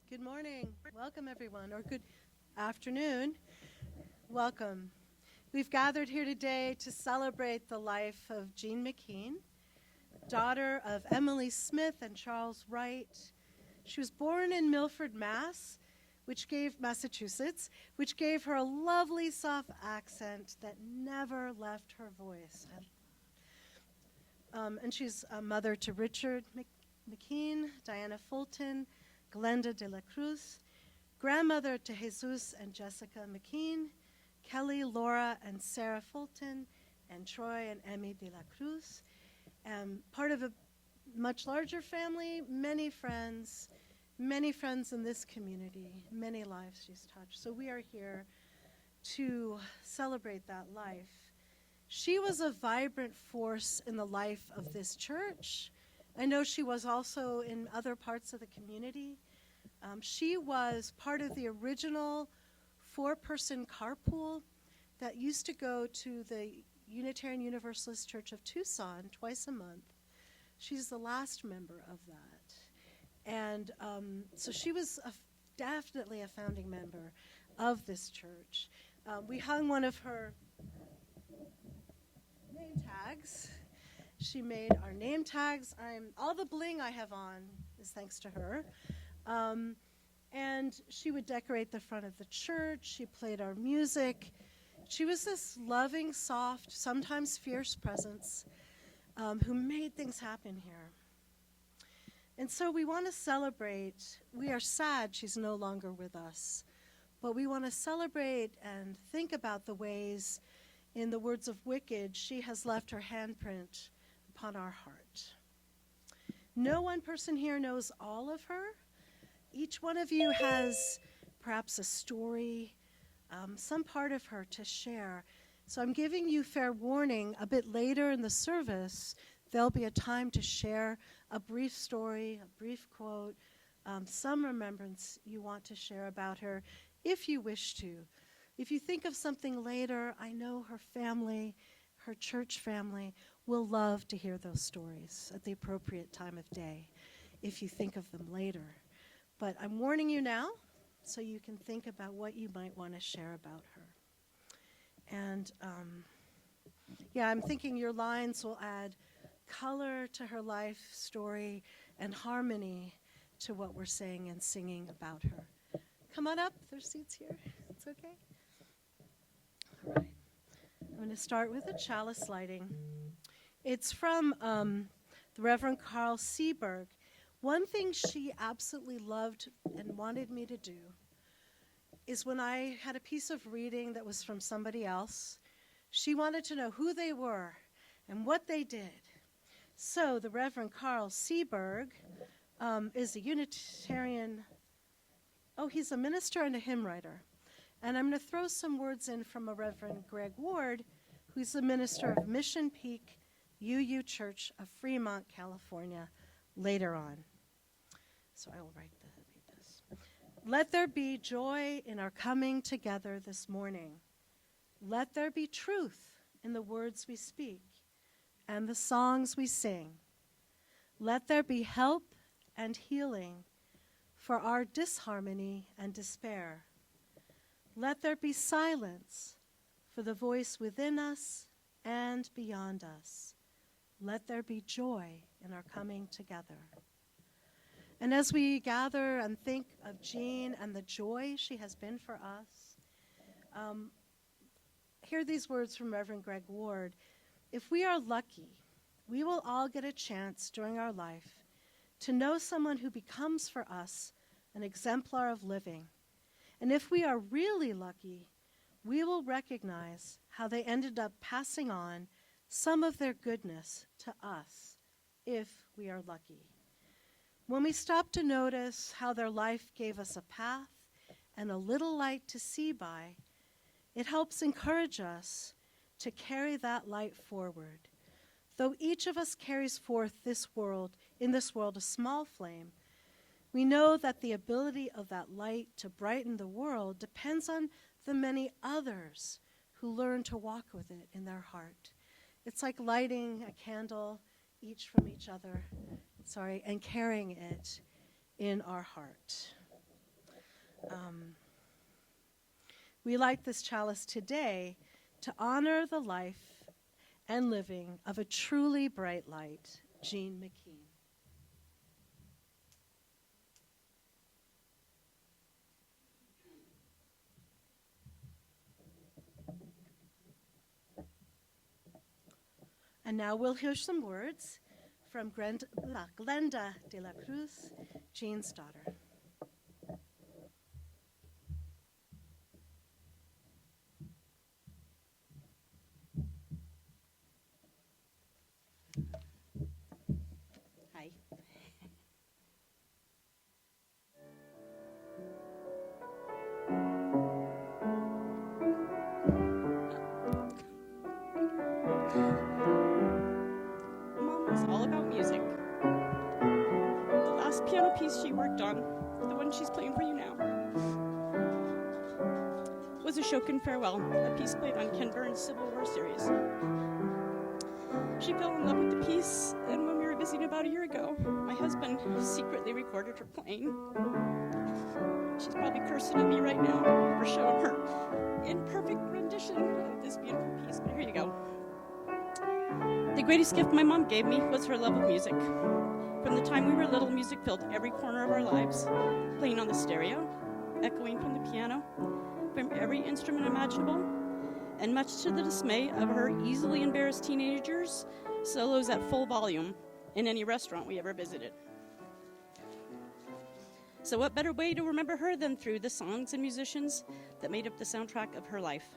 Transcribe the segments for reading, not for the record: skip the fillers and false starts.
Good morning. Welcome, everyone, or good afternoon. Welcome. We've gathered here today to celebrate the life of Jean MacKeen, daughter of Emily Smith and Charles Wright. She was born in Milford, Massachusetts, which gave her a lovely soft accent that never left her voice. And she's a mother to Richard MacKeen, Diana Fulton, Glenda de la Cruz, grandmother to Jesus and Jessica MacKeen, Kelly, Laura, and Sarah Fulton, and Troy and Emmy de la Cruz. Part of a much larger family, many friends in this community, many lives she's touched. So we are here to celebrate that life. She was a vibrant force in the life of this church. I know she was also in other parts of the community. She was part of the original 4-person carpool that used to go to the Unitarian Universalist Church of Tucson twice a month. She's the last member of that. And so she was definitely a founding member of this church. We hung one of her name tags. She made our name tags. All the bling I have on is thanks to her. And she would decorate the front of the church. She played our music. She was this loving, soft, sometimes fierce presence who made things happen here. And so we want to celebrate. We are sad she's no longer with us, but we want to celebrate and think about the ways, in the words of Wicked, she has left her handprint upon our heart. No one person here knows all of her. Each one of you has perhaps a story, some part of her to share. So I'm giving you fair warning. A bit later in the service, there'll be a time to share a brief story, a brief quote, some remembrance you want to share about her, if you wish to. If you think of something later, I know her family, her church family, will love to hear those stories at the appropriate time of day, if you think of them later. But I'm warning you now, so you can think about what you might want to share about her. And I'm thinking your lines will add color to her life story and harmony to what we're saying and singing about her. Come on up, there's seats here. It's okay. All right. I'm going to start with a chalice lighting. It's from the Reverend Carl Seberg. One thing she absolutely loved and wanted me to do is when I had a piece of reading that was from somebody else, she wanted to know who they were and what they did. So the Reverend Carl Seberg is a Unitarian, he's a minister and a hymn writer. And I'm going to throw some words in from a Reverend Greg Ward, who's the minister of Mission Peak UU Church of Fremont, California, later on. So I will read this. Let there be joy in our coming together this morning. Let there be truth in the words we speak and the songs we sing. Let there be help and healing for our disharmony and despair. Let there be silence for the voice within us and beyond us. Let there be joy in our coming together. And as we gather and think of Jean and the joy she has been for us, hear these words from Reverend Greg Ward. If we are lucky, we will all get a chance during our life to know someone who becomes for us an exemplar of living. And if we are really lucky, we will recognize how they ended up passing on some of their goodness to us, if we are lucky. When we stop to notice how their life gave us a path and a little light to see by, it helps encourage us to carry that light forward. Though each of us carries forth in this world a small flame, we know that the ability of that light to brighten the world depends on the many others who learn to walk with it in their heart. It's like lighting a candle, each from each other, and carrying it in our heart. We light this chalice today to honor the life and living of a truly bright light, Jean MacKeen. And now we'll hear some words from Glenda de la Cruz, Jean's daughter. Hi. Mom was all about music. The last piano piece she worked on, the one she's playing for you now, was a Shokin Farewell, a piece played on Ken Burns' Civil War series. She fell in love with the piece, and when we were visiting about a year ago, my husband secretly recorded her playing. She's probably cursing at me right now for showing her imperfect rendition of this beautiful piece, but here you go. The greatest gift my mom gave me was her love of music. From the time we were little, music filled every corner of our lives, playing on the stereo, echoing from the piano, from every instrument imaginable, and much to the dismay of her easily embarrassed teenagers, solos at full volume in any restaurant we ever visited. So what better way to remember her than through the songs and musicians that made up the soundtrack of her life?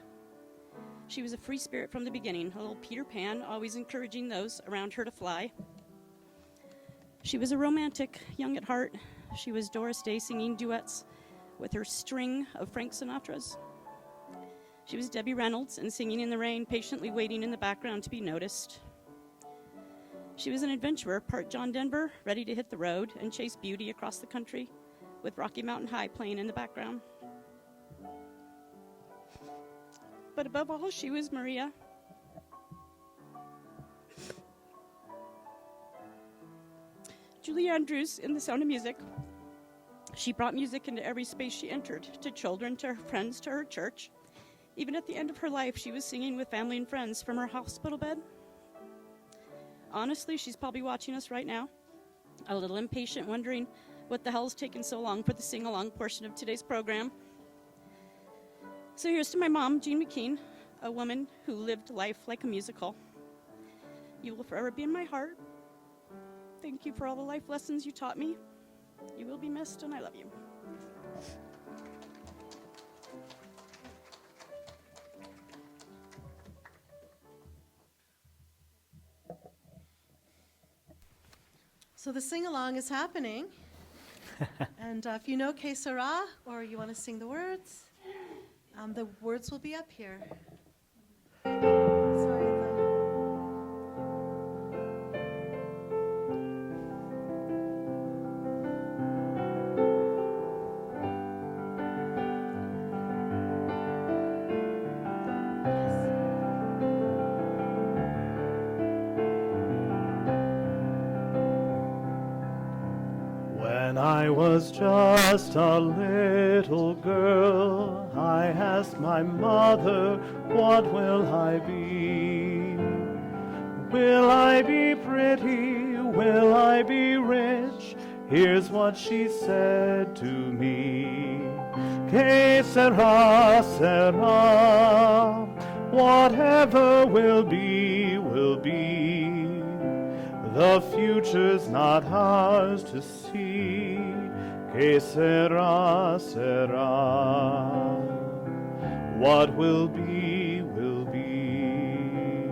She was a free spirit from the beginning, a little Peter Pan, always encouraging those around her to fly. She was a romantic, young at heart. She was Doris Day singing duets with her string of Frank Sinatra's. She was Debbie Reynolds and singing in the rain, patiently waiting in the background to be noticed. She was an adventurer, part John Denver, ready to hit the road and chase beauty across the country, with Rocky Mountain High playing in the background. But above all, she was Maria. Julie Andrews in The Sound of Music. She brought music into every space she entered, to children, to her friends, to her church. Even at the end of her life, she was singing with family and friends from her hospital bed. Honestly, she's probably watching us right now, a little impatient, wondering what the hell's taken so long for the sing-along portion of today's program. So here's to my mom, Jean MacKeen, a woman who lived life like a musical. You will forever be in my heart. Thank you for all the life lessons you taught me. You will be missed, and I love you. So the sing-along is happening. And if you know Que Sera, or you want to sing the words will be up here. Sorry, When I was just a little girl, I asked my mother, what will I be? Will I be pretty? Will I be rich? Here's what she said to me. Que sera, sera, whatever will be, will be. The future's not ours to see. Que sera, sera. What will be, will be.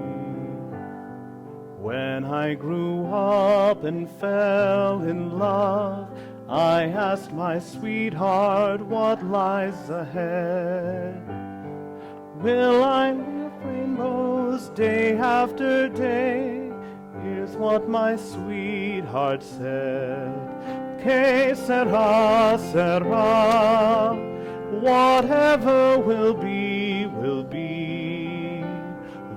When I grew up and fell in love, I asked my sweetheart what lies ahead. Will I live rainbows day after day? Here's what my sweetheart said. Que sera, sera. Whatever will be, will be.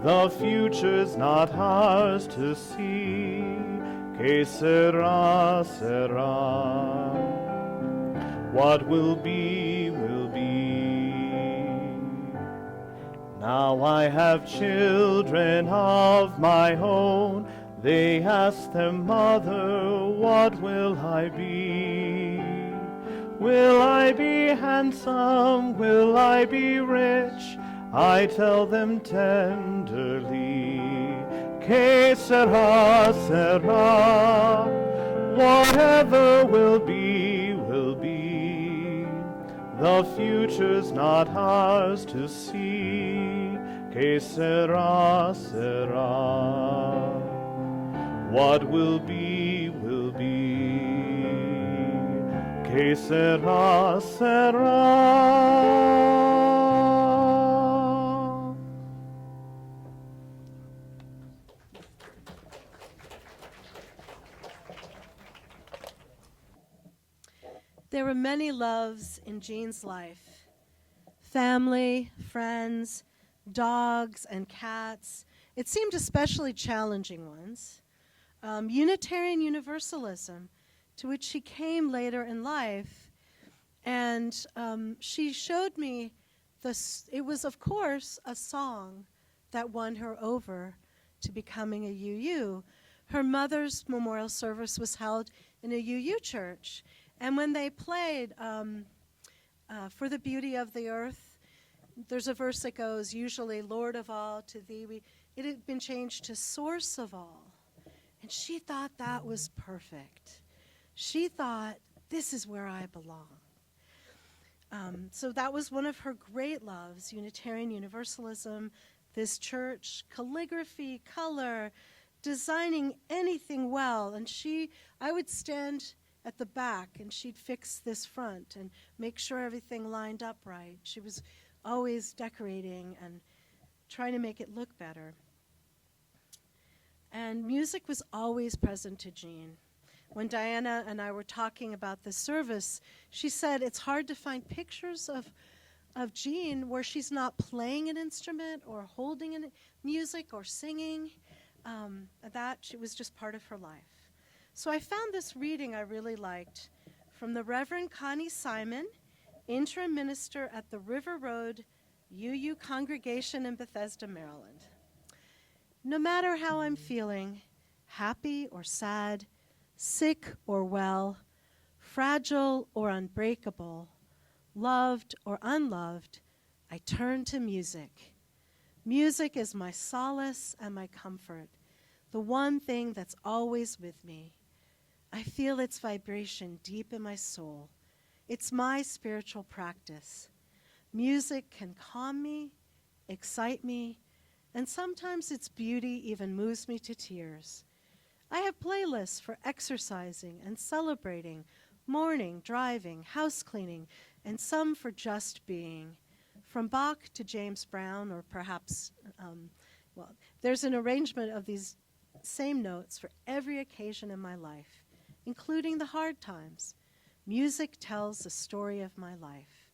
The future's not ours to see. Que sera, sera. What will be, will be. Now I have children of my own. They ask their mother, what will I be? Will I be handsome? Will I be rich? I tell them tenderly, que sera, sera. Whatever will be, will be. The future's not ours to see, que sera, sera. What will be, will be. Que sera, sera. There were many loves in Jean's life. Family, friends, dogs, and cats. It seemed especially challenging ones. Unitarian Universalism, to which she came later in life. And she showed me this. It was, of course, a song that won her over to becoming a UU. Her mother's memorial service was held in a UU church. And when they played For the Beauty of the Earth, there's a verse that goes, usually, Lord of all, to thee. It had been changed to Source of all. And she thought that was perfect. She thought, this is where I belong. So that was one of her great loves, Unitarian Universalism, this church, calligraphy, color, designing anything well. And I would stand at the back, and she'd fix this front and make sure everything lined up right. She was always decorating and trying to make it look better. And music was always present to Jean. When Diana and I were talking about this service, she said it's hard to find pictures of Jean where she's not playing an instrument or holding music or singing. She was just part of her life. So I found this reading I really liked from the Reverend Connie Simon, interim minister at the River Road UU congregation in Bethesda, Maryland. No matter how I'm feeling, happy or sad, sick or well, fragile or unbreakable, loved or unloved, I turn to music. Music is my solace and my comfort, the one thing that's always with me. I feel its vibration deep in my soul. It's my spiritual practice. Music can calm me, excite me, and sometimes its beauty even moves me to tears. I have playlists for exercising and celebrating, mourning, driving, house cleaning, and some for just being. From Bach to James Brown, or perhaps, there's an arrangement of these same notes for every occasion in my life, including the hard times. Music tells the story of my life.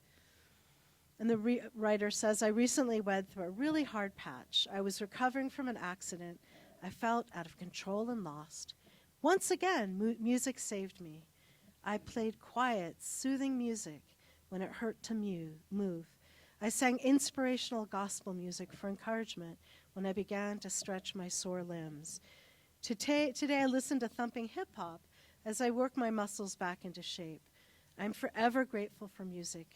And the writer says, I recently went through a really hard patch. I was recovering from an accident. I felt out of control and lost. Once again, music saved me. I played quiet, soothing music when it hurt to move. I sang inspirational gospel music for encouragement when I began to stretch my sore limbs. Today I listen to thumping hip-hop as I work my muscles back into shape. I'm forever grateful for music,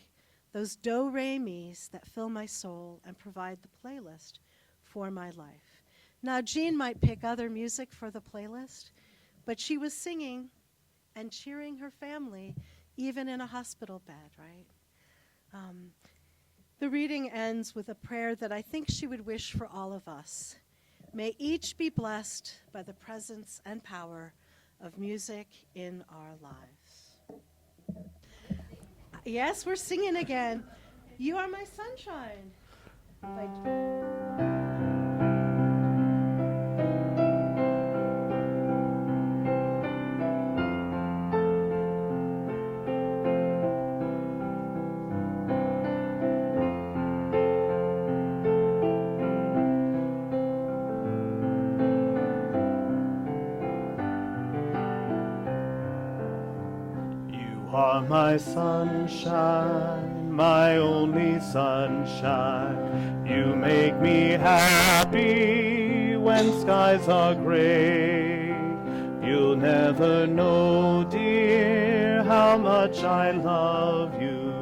those do-re-mis that fill my soul and provide the playlist for my life. Now, Jean might pick other music for the playlist, but she was singing and cheering her family even in a hospital bed, right? The reading ends with a prayer that I think she would wish for all of us. May each be blessed by the presence and power of music in our lives. Yes, we're singing again. You Are My Sunshine. You are my sunshine, my only sunshine. You make me happy when skies are gray. You'll never know, dear, how much I love you.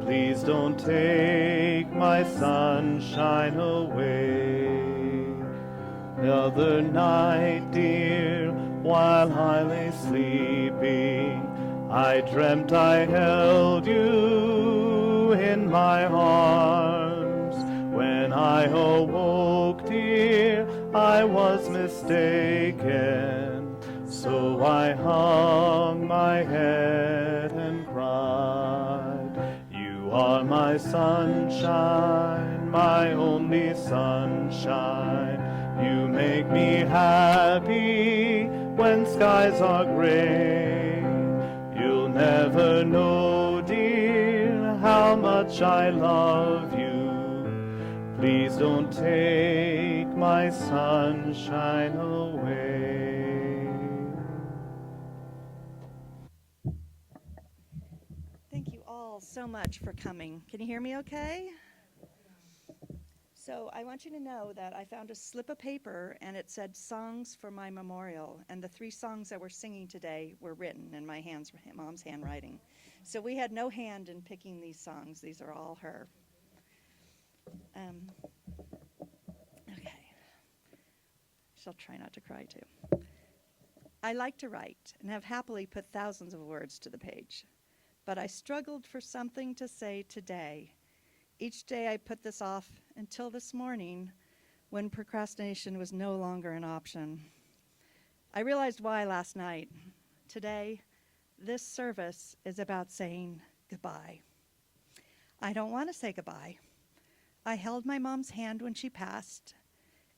Please don't take my sunshine away. The other night, dear, while I lay sleeping, I dreamt I held you in my arms. When I awoke, dear, I was mistaken. So I hung my head and cried. You are my sunshine, my only sunshine. You make me happy when skies are gray. You'll never know, dear, how much I love you. Please don't take my sunshine away. Thank you all so much for coming. Can you hear me okay? So I want you to know that I found a slip of paper and it said songs for my memorial. And the 3 songs that we're singing today were written in my mom's handwriting. So we had no hand in picking these songs. These are all her. Okay. She'll try not to cry too. I like to write and have happily put thousands of words to the page. But I struggled for something to say today. Each day I put this off until this morning when procrastination was no longer an option. I realized why last night. Today, this service is about saying goodbye. I don't want to say goodbye. I held my mom's hand when she passed,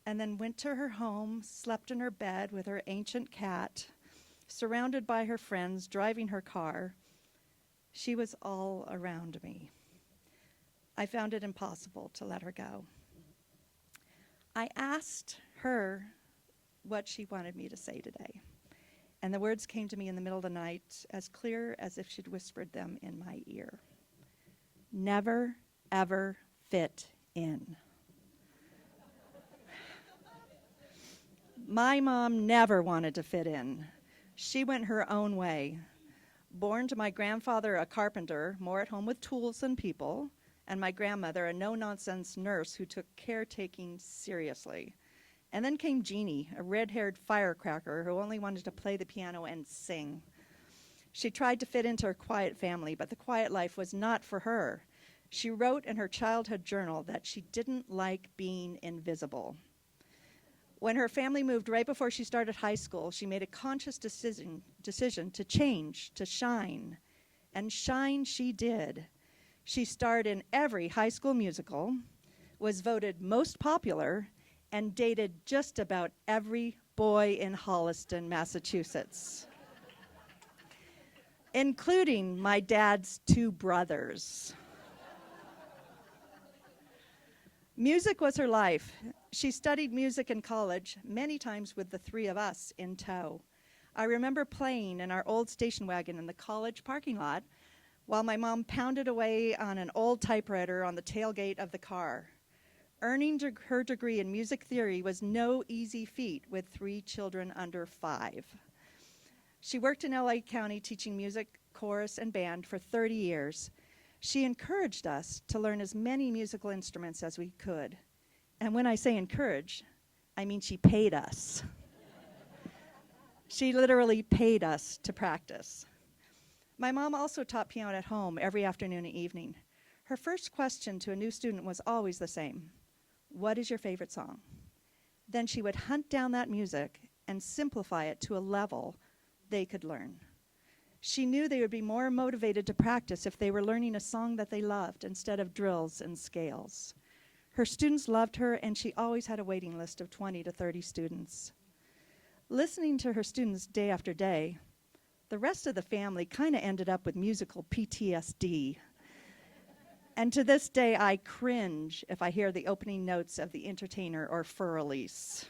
and then went to her home, slept in her bed with her ancient cat, surrounded by her friends, driving her car. She was all around me. I found it impossible to let her go. I asked her what she wanted me to say today, and the words came to me in the middle of the night, as clear as if she'd whispered them in my ear. Never, ever fit in. My mom never wanted to fit in. She went her own way. Born to my grandfather, a carpenter, more at home with tools than people, and my grandmother, a no-nonsense nurse who took caretaking seriously. And then came Jeannie, a red-haired firecracker who only wanted to play the piano and sing. She tried to fit into her quiet family, but the quiet life was not for her. She wrote in her childhood journal that she didn't like being invisible. When her family moved right before she started high school, she made a conscious decision to change, to shine. And shine she did. She starred in every high school musical, was voted most popular, and dated just about every boy in Holliston, Massachusetts, including my dad's 2 brothers. Music was her life. She studied music in college, many times with the 3 of us in tow. I remember playing in our old station wagon in the college parking lot while my mom pounded away on an old typewriter on the tailgate of the car. Earning her degree in music theory was no easy feat with 3 children under 5. She worked in LA County teaching music, chorus, and band for 30 years. She encouraged us to learn as many musical instruments as we could. And when I say encourage, I mean she paid us. She literally paid us to practice. My mom also taught piano at home every afternoon and evening. Her first question to a new student was always the same. What is your favorite song? Then she would hunt down that music and simplify it to a level they could learn. She knew they would be more motivated to practice if they were learning a song that they loved instead of drills and scales. Her students loved her, and she always had a waiting list of 20 to 30 students. Listening to her students day after day, the rest of the family kind of ended up with musical PTSD. And to this day, I cringe if I hear the opening notes of The Entertainer or Fur Elise.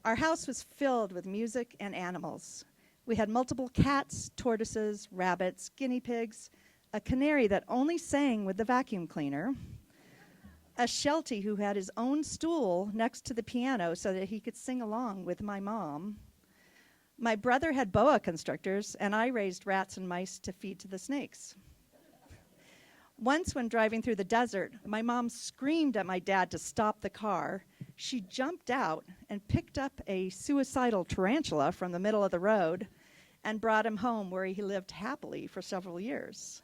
Our house was filled with music and animals. We had multiple cats, tortoises, rabbits, guinea pigs, a canary that only sang with the vacuum cleaner, a Sheltie who had his own stool next to the piano so that he could sing along with my mom. My brother had boa constrictors, and I raised rats and mice to feed to the snakes. Once when driving through the desert, my mom screamed at my dad to stop the car. She jumped out and picked up a suicidal tarantula from the middle of the road and brought him home, where he lived happily for several years.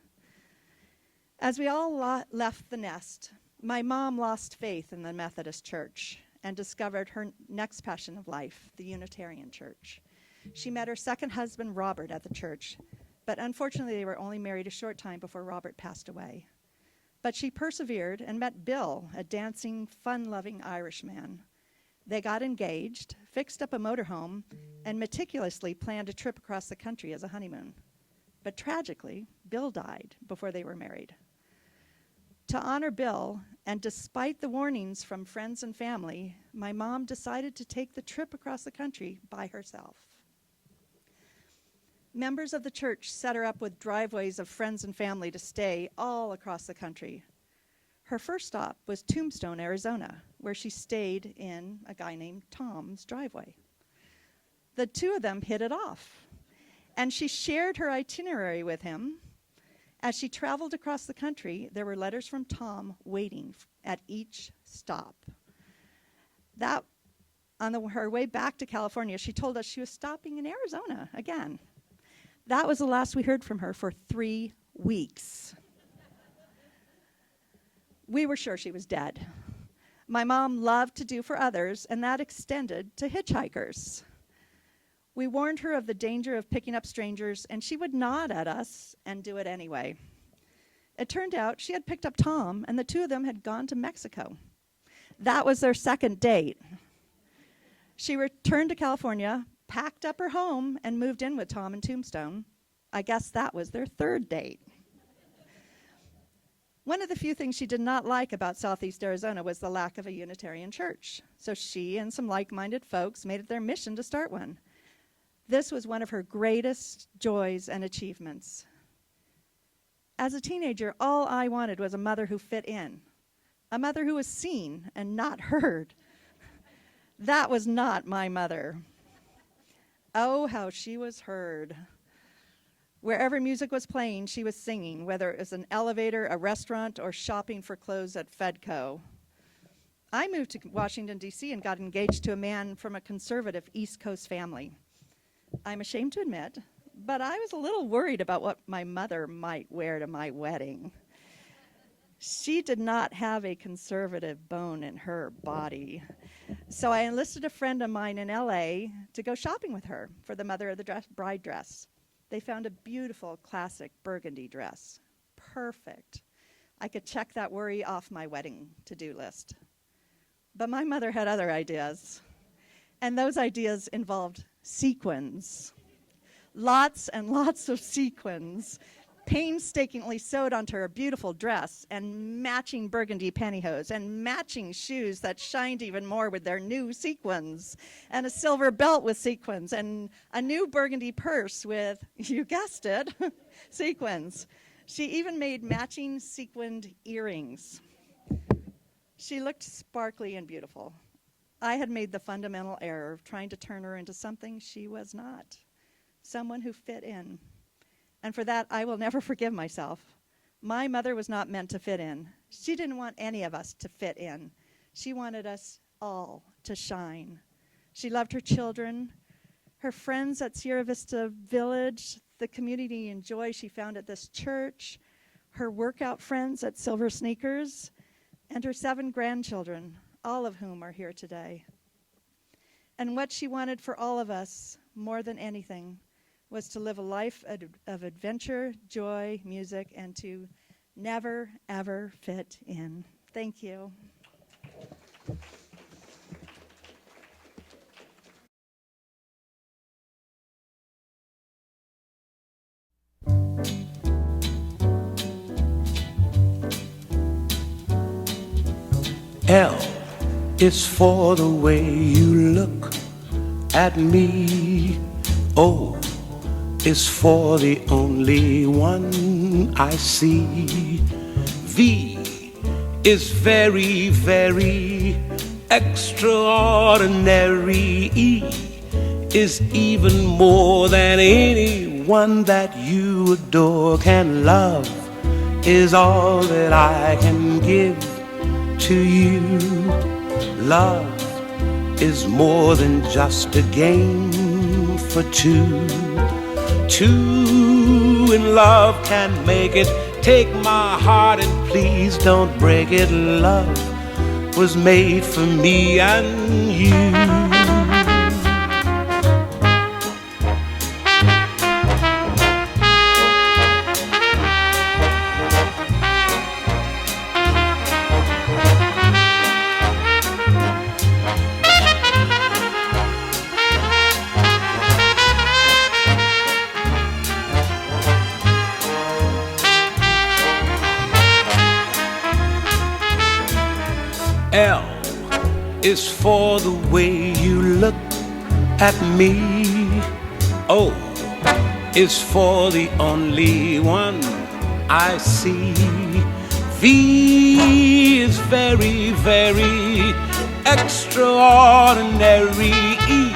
As we all left the nest, my mom lost faith in the Methodist Church and discovered her next passion of life, the Unitarian Church. She met her second husband, Robert, at the church, but unfortunately they were only married a short time before Robert passed away. But she persevered and met Bill, a dancing, fun-loving Irishman. They got engaged, fixed up a motorhome, and meticulously planned a trip across the country as a honeymoon. But tragically, Bill died before they were married. To honor Bill, and despite the warnings from friends and family, my mom decided to take the trip across the country by herself. Members of the church set her up with driveways of friends and family to stay all across the country. Her first stop was Tombstone, Arizona, where she stayed in a guy named Tom's driveway. The two of them hit it off, and she shared her itinerary with him. As she traveled across the country, there were letters from Tom waiting at each stop. That, on her way back to California, she told us she was stopping in Arizona again. That was the last we heard from her for 3 weeks. We were sure she was dead. My mom loved to do for others, and that extended to hitchhikers. We warned her of the danger of picking up strangers, and she would nod at us and do it anyway. It turned out she had picked up Tom, and the two of them had gone to Mexico. That was their second date. She returned to California, packed up her home, and moved in with Tom in Tombstone. I guess that was their third date. One of the few things she did not like about Southeast Arizona was the lack of a Unitarian church. So she and some like-minded folks made it their mission to start one. This was one of her greatest joys and achievements. As a teenager, all I wanted was a mother who fit in, a mother who was seen and not heard. That was not my mother. Oh, how she was heard. Wherever music was playing, she was singing, whether it was an elevator, a restaurant, or shopping for clothes at Fedco. I moved to Washington, D.C. and got engaged to a man from a conservative East Coast family. I'm ashamed to admit, but I was a little worried about what my mother might wear to my wedding. She did not have a conservative bone in her body. So I enlisted a friend of mine in L.A. to go shopping with her for the mother of the bride dress. They found a beautiful classic burgundy dress. Perfect. I could check that worry off my wedding to-do list. But my mother had other ideas. And those ideas involved sequins. Lots and lots of sequins, painstakingly sewed onto her beautiful dress, and matching burgundy pantyhose, and matching shoes that shined even more with their new sequins, and a silver belt with sequins, and a new burgundy purse with, you guessed it, sequins. She even made matching sequined earrings. She looked sparkly and beautiful. I had made the fundamental error of trying to turn her into something she was not, someone who fit in. And for that, I will never forgive myself. My mother was not meant to fit in. She didn't want any of us to fit in. She wanted us all to shine. She loved her children, her friends at Sierra Vista Village, the community and joy she found at this church, her workout friends at Silver Sneakers, and her 7 grandchildren, all of whom are here today. And what she wanted for all of us, more than anything, was to live a life of adventure, joy, music, and to never, ever fit in. Thank you. L is for the way you look at me. O is for the only one I see. V is very, very extraordinary. E is even more than anyone that you adore can love, is all that I can give to you. Love is more than just a game for two. Two in love can make it. Take my heart and please don't break it. Love was made for me and you. L is for the way you look at me. O is for the only one I see. V is very, very extraordinary. E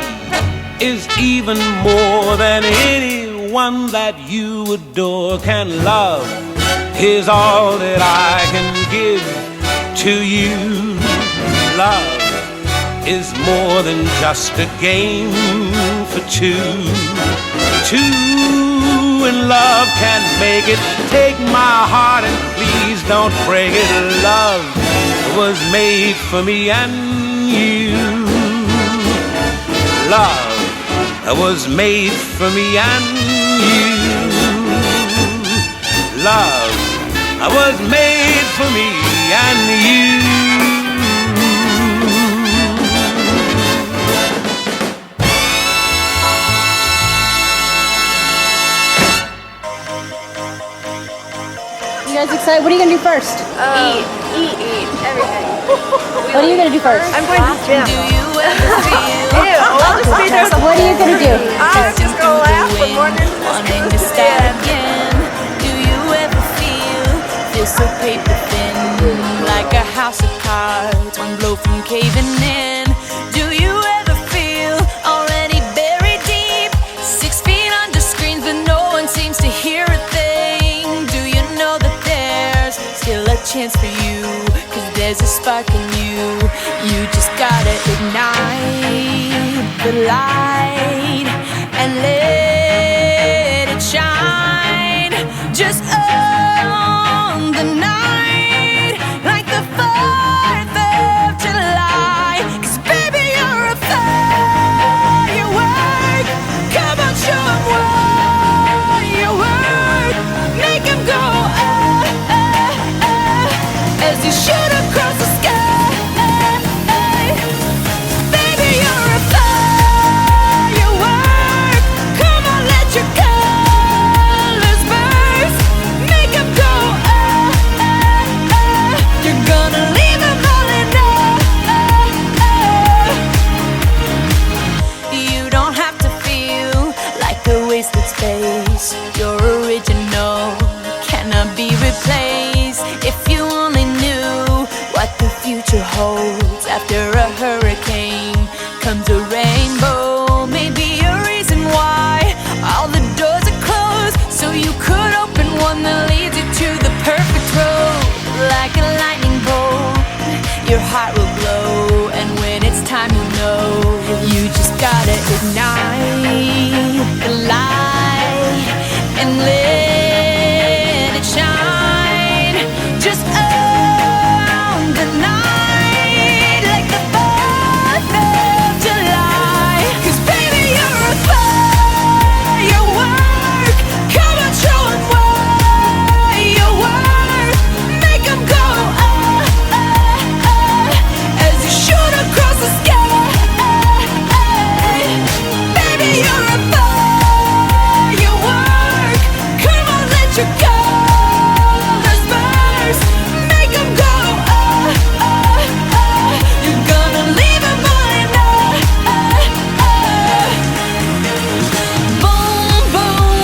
is even more than anyone that you adore can love, is all that I can give to you. Love is more than just a game for two. Two in love can make it. Take my heart and please don't break it. Love was made for me and you. Love was made for me and you. Love was made for me and you. You guys excited? What are you gonna do first? Eat everything. What are you gonna do first? I'm going to gym. Ew, I'll just be there. What are you gonna do? I'm just gonna laugh when morning Wanting to start again. Do you ever feel so paper thin, like a house of cards, one blow from caving in? Do you ever feel already buried deep, 6 feet under screens, but no one seems to hear a thing? Do you know that there's still a chance for you? 'Cause there's a spark in you. You just gotta ignite the light and let it shine. Just on the night, like the 4th of July. 'Cause baby, you're a firework. Come on, show 'em what you work. Make 'em go as you shoot across the sky. Baby, you're a firework. Come on, let your colors burst. Make 'em go You're gonna leave 'em all in You don't have to feel like a wasted space. You're original, cannot be replaced. If you only knew what the future holds. After a hurricane comes a rainbow. Maybe a reason why all the doors are closed, so you could open one that leads you to the perfect road. Like a lightning bolt, your heart will glow, and when it's time, you know you just gotta ignite the light and let it shine. Just on the night, like the 4th of July. 'Cause baby, you're a firework. Come on, show 'em what you work. Make 'em go as you shoot across the sky. Baby, you're a firework. Come on, let your colors burst. Make 'em go You're gonna leave 'em all in Boom, boom,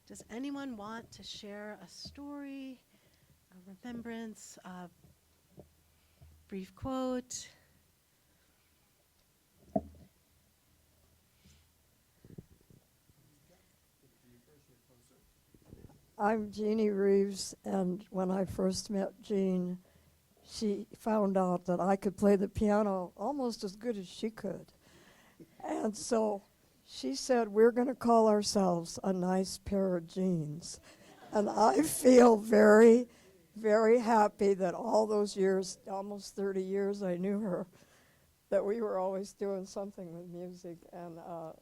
Does anyone want to share a story, a remembrance, a brief quote? I'm Jeannie Reeves, and when I first met Jean, she found out that I could play the piano almost as good as she could. And so she said, we're going to call ourselves a nice pair of jeans. And I feel very, very happy that all those years, almost 30 years I knew her, that we were always doing something with music, and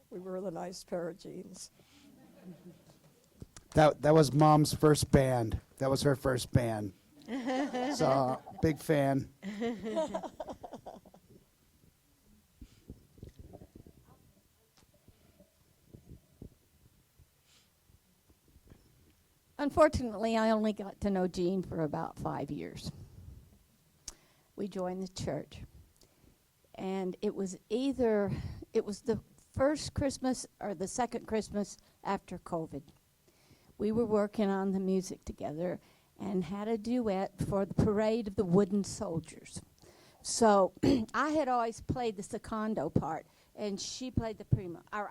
we were the nice pair of jeans. That was Mom's first band. That was her first band. So, big fan. Unfortunately, I only got to know Jean for about 5 years. We joined the church, and it was the first Christmas or the second Christmas after COVID. We were working on the music together and had a duet for the Parade of the Wooden Soldiers. So I had always played the secondo part, and she played the prima, or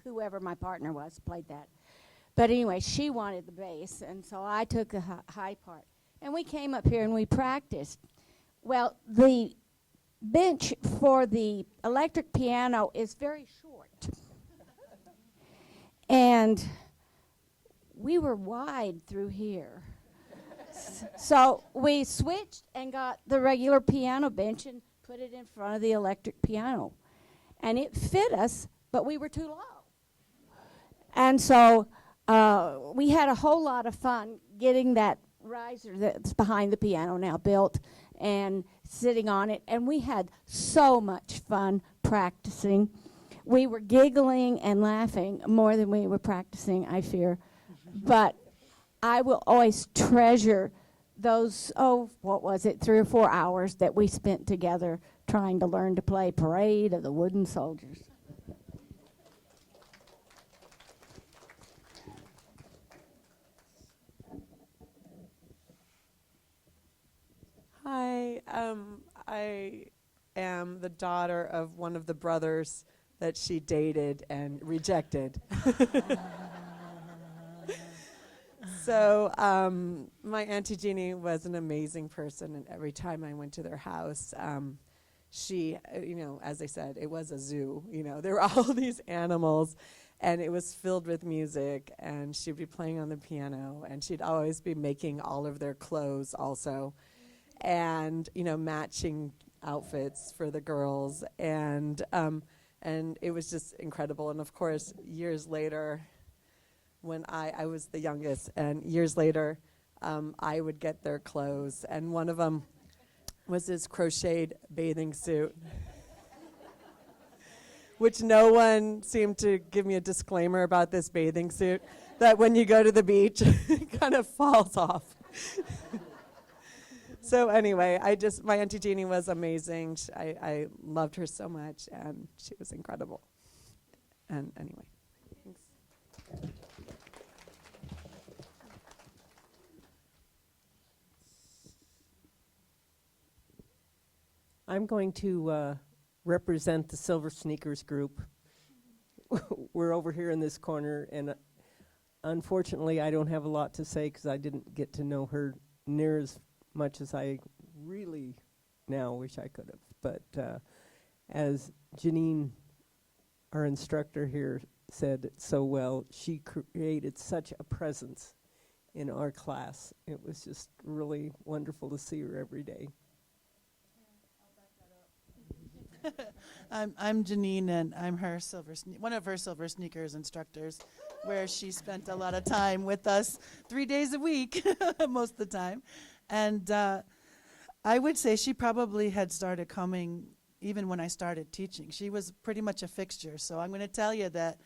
whoever my partner was played that. But anyway, she wanted the bass, and so I took the high part. And we came up here and we practiced. Well, the bench for the electric piano is very short. And we were wide through here. So we switched and got the regular piano bench and put it in front of the electric piano. And it fit us, but we were too low. And so we had a whole lot of fun getting that riser that's behind the piano now built and sitting on it. And we had so much fun practicing. We were giggling and laughing more than we were practicing, I fear. But I will always treasure those, 3 or 4 hours that we spent together trying to learn to play Parade of the Wooden Soldiers. Hi, I am the daughter of one of the brothers that she dated and rejected. So my Auntie Jeannie was an amazing person, and every time I went to their house, she, as I said, it was a zoo. There were all these animals, and it was filled with music, and she'd be playing on the piano, and she'd always be making all of their clothes also, and, matching outfits for the girls, and it was just incredible. And, of course, years later, when I was the youngest, and years later, I would get their clothes, and one of them was this crocheted bathing suit, which no one seemed to give me a disclaimer about this bathing suit, that when you go to the beach, it kind of falls off. So anyway, my Auntie Jeannie was amazing. I loved her so much, and she was incredible. And anyway, thanks. I'm going to represent the Silver Sneakers group. We're over here in this corner, and unfortunately I don't have a lot to say because I didn't get to know her near as much as I really now wish I could have. But as Janine, our instructor here, said it so well, she created such a presence in our class. It was just really wonderful to see her every day. I'm Janine, and I'm her one of her Silver Sneakers instructors, where she spent a lot of time with us 3 days a week, most of the time. And I would say she probably had started coming even when I started teaching. She was pretty much a fixture. So I'm going to tell you that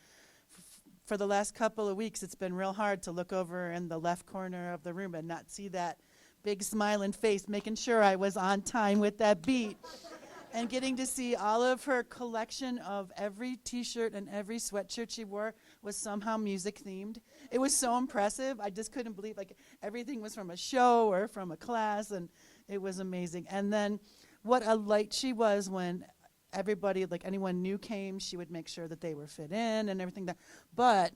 for the last couple of weeks, it's been real hard to look over in the left corner of the room and not see that big smiling face, making sure I was on time with that beat. And getting to see all of her collection of every T-shirt and every sweatshirt she wore was somehow music themed. It was so impressive. I just couldn't believe, like, everything was from a show or from a class, and it was amazing. And then what a light she was when everybody, like anyone new came, she would make sure that they were fit in and everything. But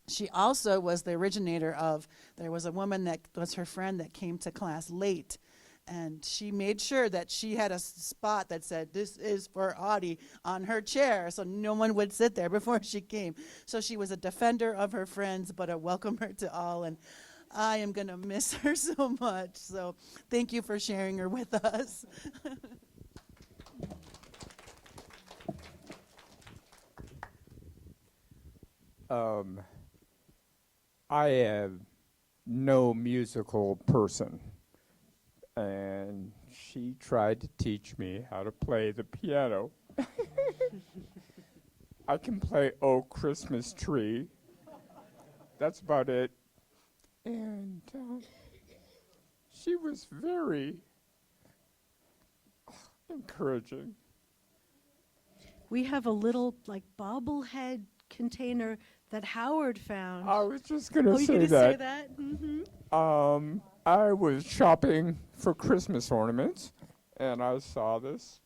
she also was the originator of, there was a woman that was her friend that came to class late, and she made sure that she had a spot that said, "This is for Audie," on her chair, so no one would sit there before she came. So she was a defender of her friends, but a welcomer to all, and I am going to miss her so much. So thank you for sharing her with us. I am no musical person, and she tried to teach me how to play the piano. I can play "Oh Christmas Tree." That's about it. And she was very encouraging. We have a little, like, bobblehead container that Howard found. I was just going to you say gonna that. say that? Mm-hmm. I was shopping for Christmas ornaments, and I saw this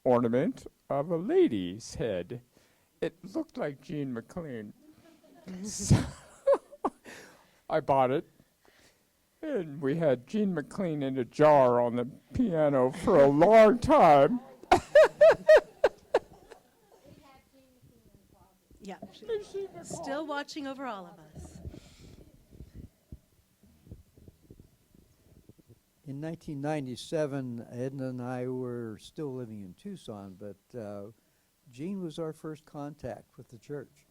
ornament of a lady's head. It looked like Jean McLean. So I bought it, and we had Jean McLean in a jar on the piano for a long time. Yeah, still watching over all of us. In 1997, Edna and I were still living in Tucson, but Jean was our first contact with the church.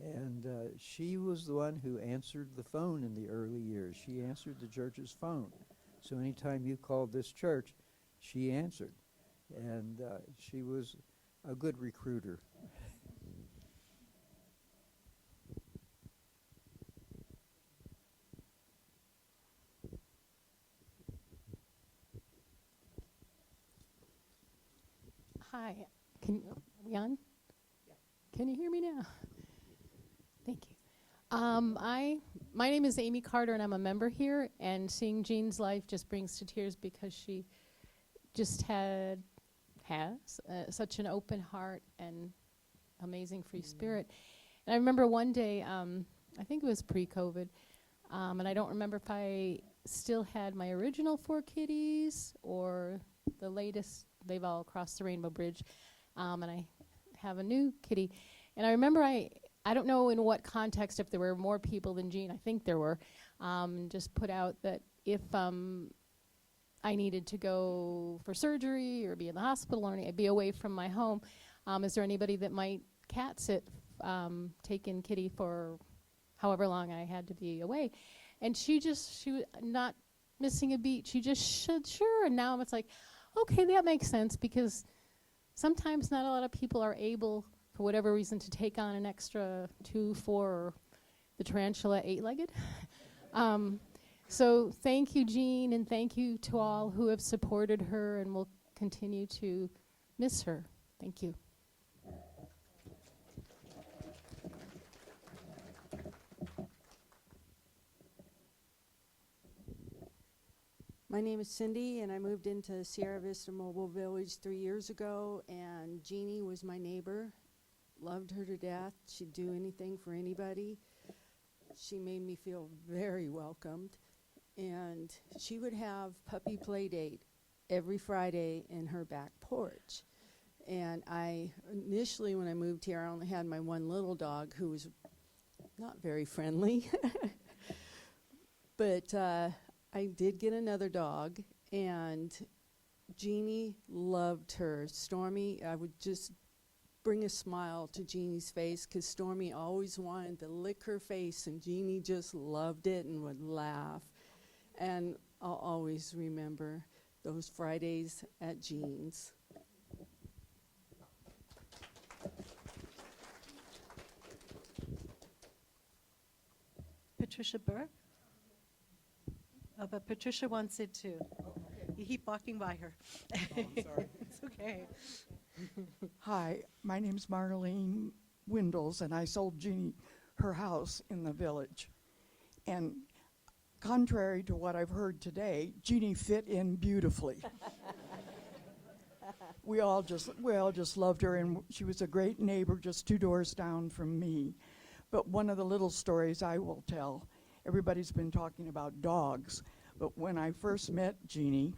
And she was the one who answered the phone in the early years. She answered the church's phone. So anytime you called this church, she answered. And she was a good recruiter. Hi, are we on? Yeah. Can you hear me now? Thank you. My name is Amy Carter, and I'm a member here. And seeing Jean's life just brings to tears because she just has such an open heart and amazing free spirit. And I remember one day, I think it was pre-COVID, and I don't remember if I still had my original 4 kitties or the latest. They've all crossed the Rainbow Bridge, and I have a new kitty. And I remember I don't know in what context, if there were more people than Jean, I think there were, just put out that if I needed to go for surgery or be in the hospital or be away from my home, is there anybody that might cat sit, take in Kitty for however long I had to be away? And she was not missing a beat. She just said, sure. And now it's like, okay, that makes sense, because sometimes not a lot of people are able, for whatever reason, to take on an extra 2, 4, or the tarantula 8-legged. So thank you, Jean, and thank you to all who have supported her and will continue to miss her. Thank you. My name is Cindy, and I moved into Sierra Vista Mobile Village 3 years ago, and Jeannie was my neighbor. Loved her to death. She'd do anything for anybody. She made me feel very welcomed, and she would have puppy play date every Friday in her back porch. And I initially, when I moved here, I only had my one little dog who was not very friendly. But I did get another dog, and Jeannie loved her. Stormy, I would just bring a smile to Jeannie's face, because Stormy always wanted to lick her face, and Jeannie just loved it and would laugh. And I'll always remember those Fridays at Jean's. Patricia Burke? Oh, but Patricia wants it too. You keep walking by her. I'm sorry. It's okay. Hi, my name's Marlene Windles, and I sold Jeannie her house in the village. And contrary to what I've heard today, Jeannie fit in beautifully. we all just loved her, and she was a great neighbor just 2 doors down from me. But one of the little stories I will tell, everybody's been talking about dogs, but when I first met Jeannie,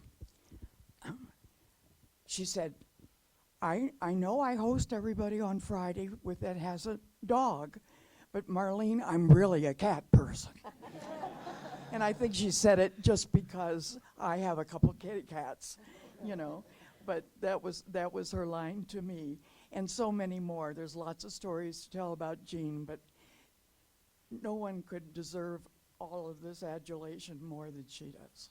she said, I know I host everybody on Friday that has a dog, but Marlene, I'm really a cat person. And I think she said it just because I have a couple kitty cats, you know. But that was her line to me, and so many more. There's lots of stories to tell about Jean, but no one could deserve all of this adulation more than she does.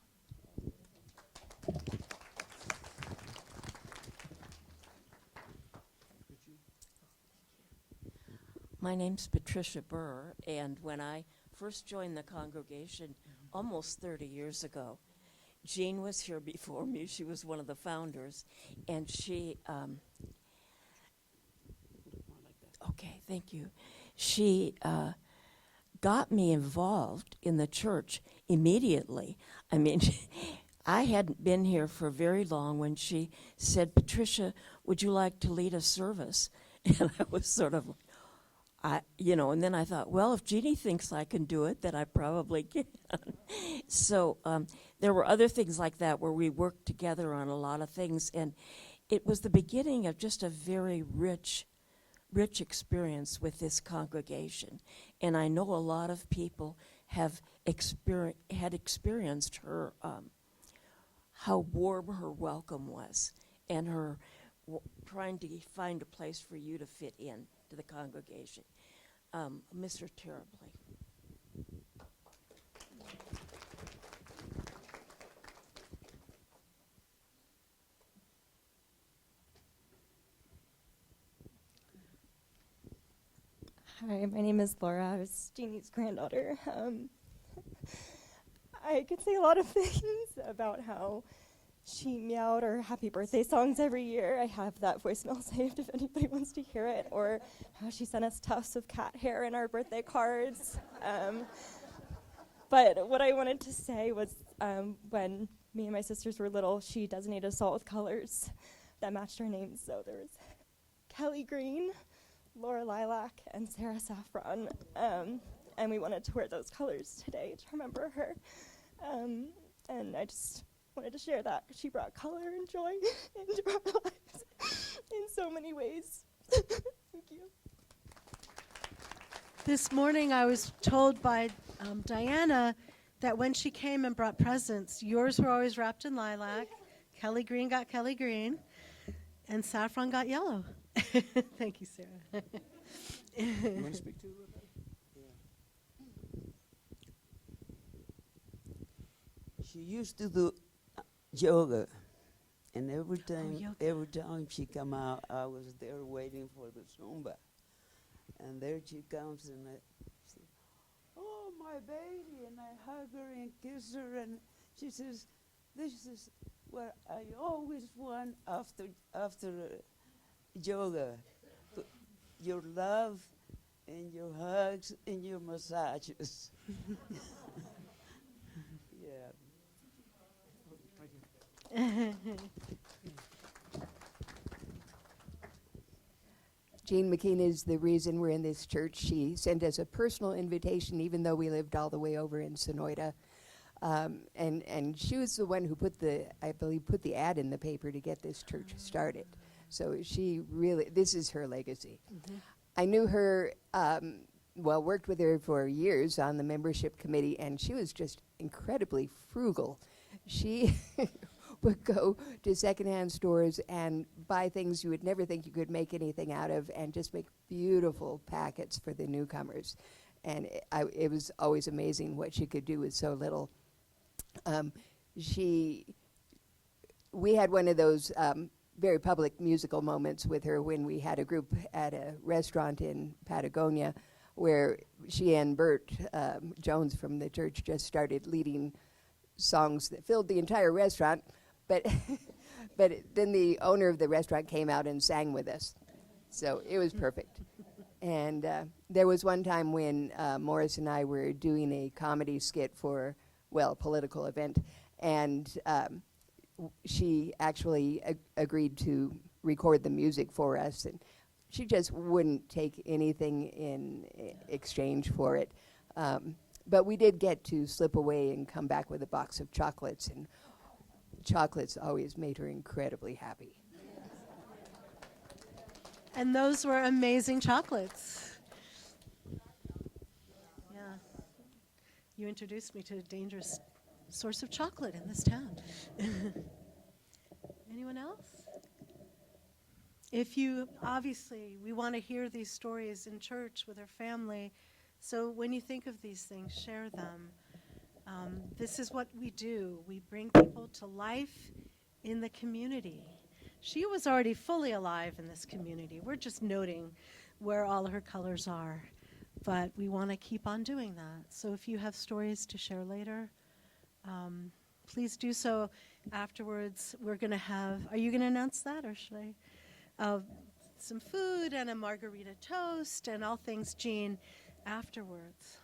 My name's Patricia Burr, and when I first joined the congregation almost 30 years ago, Jean was here before me. She was one of the founders, and she, okay, thank you. She got me involved in the church immediately. I mean, I hadn't been here for very long when she said, Patricia, would you like to lead a service? And I was sort of, and then I thought, well, if Jeannie thinks I can do it, then I probably can. So there were other things like that where we worked together on a lot of things, and it was the beginning of just a very rich experience with this congregation. And I know a lot of people had experienced her, how warm her welcome was, and her trying to find a place for you to fit in to the congregation. Miss her terribly. Hi, my name is Laura. I was Jeannie's granddaughter. I could say a lot of things about how she meowed our happy birthday songs every year. I have that voicemail saved if anybody wants to hear it, or how she sent us tufts of cat hair in our birthday cards. But what I wanted to say was when me and my sisters were little, she designated us all with colors that matched our names. So there was Kelly Green, Laura Lilac, and Sarah Saffron. And we wanted to wear those colors today to remember her. And I just wanted to share that. She brought color and joy into our lives in so many ways. Thank you. This morning I was told by Diana that when she came and brought presents, yours were always wrapped in lilac, Kelly Green got Kelly Green, and Saffron got yellow. Thank you, Sarah. You want to speak to her? She used to do yoga, and every time she come out, I was there waiting for the Zumba. And there she comes, and I say, "Oh, my baby," and I hug her and kiss her, and she says, "This is what I always want after yoga, your love and your hugs and your massages." Yeah. Jean MacKeen is the reason we're in this church. She sent us a personal invitation, even though we lived all the way over in Sonoyta. And she was the one who put the ad in the paper to get this church started. So she really, this is her legacy. Mm-hmm. I knew her, worked with her for years on the membership committee, and she was just incredibly frugal. She would go to secondhand stores and buy things you would never think you could make anything out of, and just make beautiful packets for the newcomers. And it was always amazing what she could do with so little. We had one of those very public musical moments with her when we had a group at a restaurant in Patagonia where she and Bert Jones from the church just started leading songs that filled the entire restaurant. but but then the owner of the restaurant came out and sang with us, so it was perfect. And there was one time when Morris and I were doing a comedy skit for, well, a political event, and she actually agreed to record the music for us, and she just wouldn't take anything in exchange for it. But we did get to slip away and come back with a box of chocolates, and chocolates always made her incredibly happy. And those were amazing chocolates. Yeah. You introduced me to a dangerous source of chocolate in this town. Anyone else? If you, obviously, we want to hear these stories in church with our family. So when you think of these things, share them. This is what we do. We bring people to life in the community. She was already fully alive in this community. We're just noting where all her colors are. But we want to keep on doing that. So if you have stories to share later, please do so. Afterwards, we're going to have, are you going to announce that, or should I? Some food and a margarita toast and all things Jean afterwards.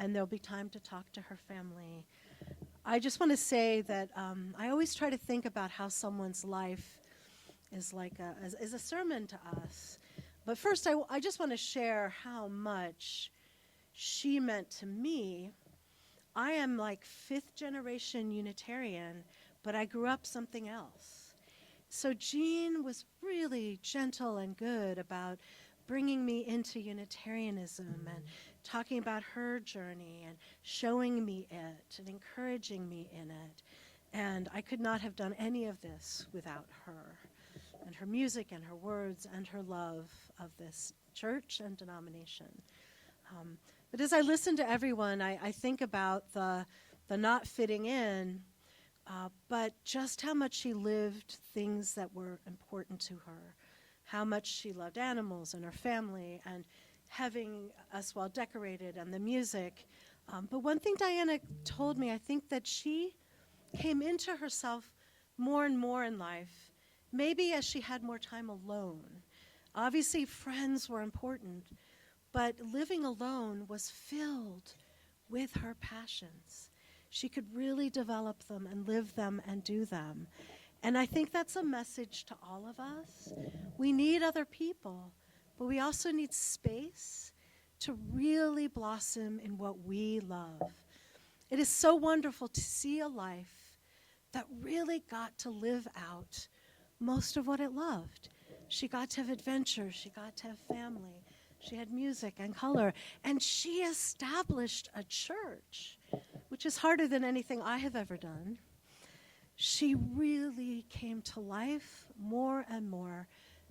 And there'll be time to talk to her family. I just want to say that I always try to think about how someone's life is like is a sermon to us. But first, I just want to share how much she meant to me. I am like 5th generation Unitarian, but I grew up something else. So Jean was really gentle and good about bringing me into Unitarianism and talking about her journey and showing me it and encouraging me in it. And I could not have done any of this without her and her music and her words and her love of this church and denomination. But as I listen to everyone, I think about the not fitting in, but just how much she lived things that were important to her, how much she loved animals and her family and having us well decorated and the music. But one thing Diana told me, I think that she came into herself more and more in life, maybe as she had more time alone. Obviously, friends were important, but living alone was filled with her passions. She could really develop them and live them and do them. And I think that's a message to all of us. We need other people, but we also need space to really blossom in what we love. It is so wonderful to see a life that really got to live out most of what it loved. She got to have adventure, she got to have family, she had music and color, and she established a church, which is harder than anything I have ever done. She really came to life more and more,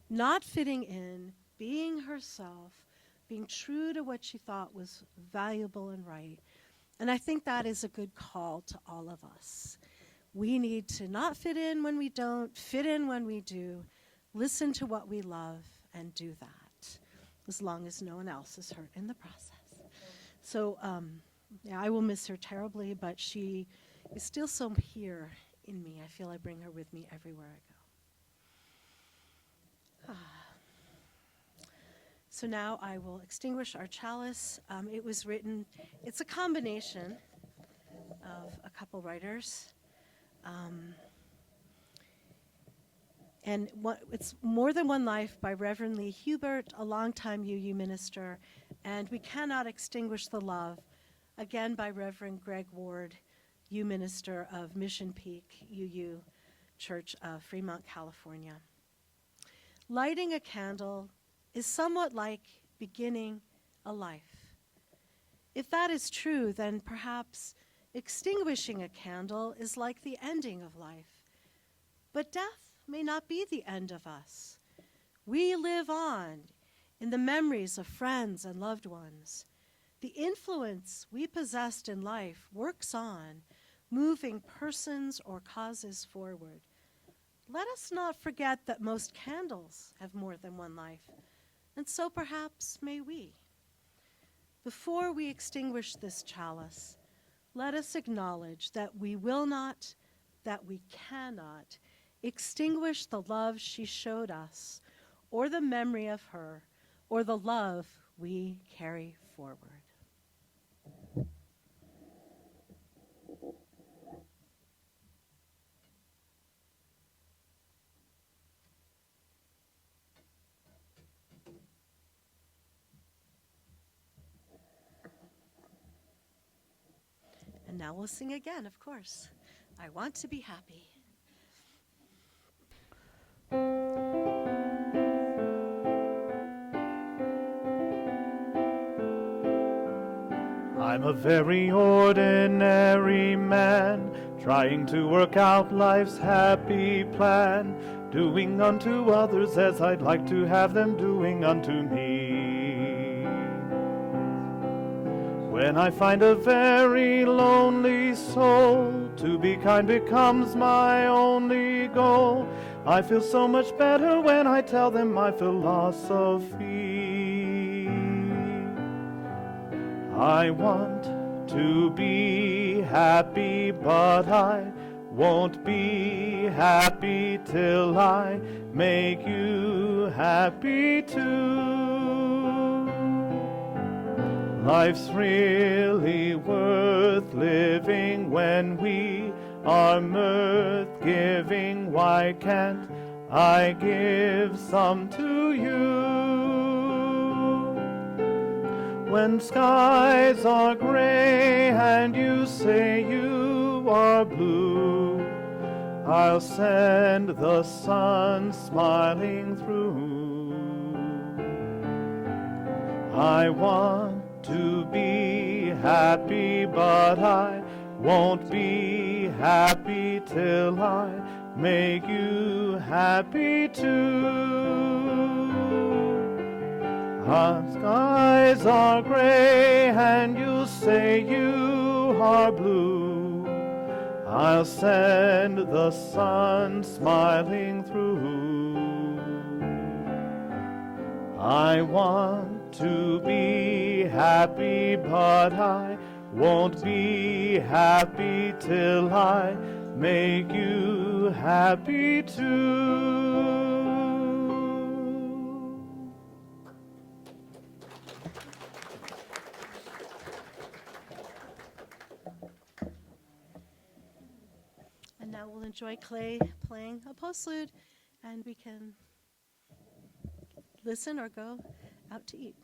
not fitting in, being herself, being true to what she thought was valuable and right. And I think that is a good call to all of us. We need to not fit in when we don't, fit in when we do, listen to what we love, and do that, as long as no one else is hurt in the process. So, yeah, I will miss her terribly, but she is still so here in me. I feel I bring her with me everywhere I go. So now I will extinguish our chalice. It was written, it's a combination of a couple writers. And it's More Than One Life by Reverend Lee Hubert, a longtime UU minister, and We Cannot Extinguish the Love, again by Reverend Greg Ward, U minister of Mission Peak UU Church of Fremont, California. Lighting a candle is somewhat like beginning a life. If that is true, then perhaps extinguishing a candle is like the ending of life. But death may not be the end of us. We live on in the memories of friends and loved ones. The influence we possessed in life works on, moving persons or causes forward. Let us not forget that most candles have more than one life, and so perhaps may we. Before we extinguish this chalice, let us acknowledge that we will not, that we cannot extinguish the love she showed us, or the memory of her, or the love we carry forward. And now we'll sing again, of course. I want to be happy. I'm a very ordinary man, trying to work out life's happy plan, doing unto others as I'd like to have them doing unto me. When I find a very lonely soul, to be kind becomes my only goal. I feel so much better when I tell them my philosophy. I want to be happy, but I won't be happy till I make you happy too. Life's really worth living when we are mirth giving. Why can't I give some to you? When skies are gray and you say you are blue, I'll send the sun smiling through. I want to be happy, but I won't be happy till I make you happy too. Our skies are gray and you say you are blue, I'll send the sun smiling through. I want to be happy, but I won't be happy till I make you happy too. And now we'll enjoy Clay playing a postlude, and we can listen or go out to eat.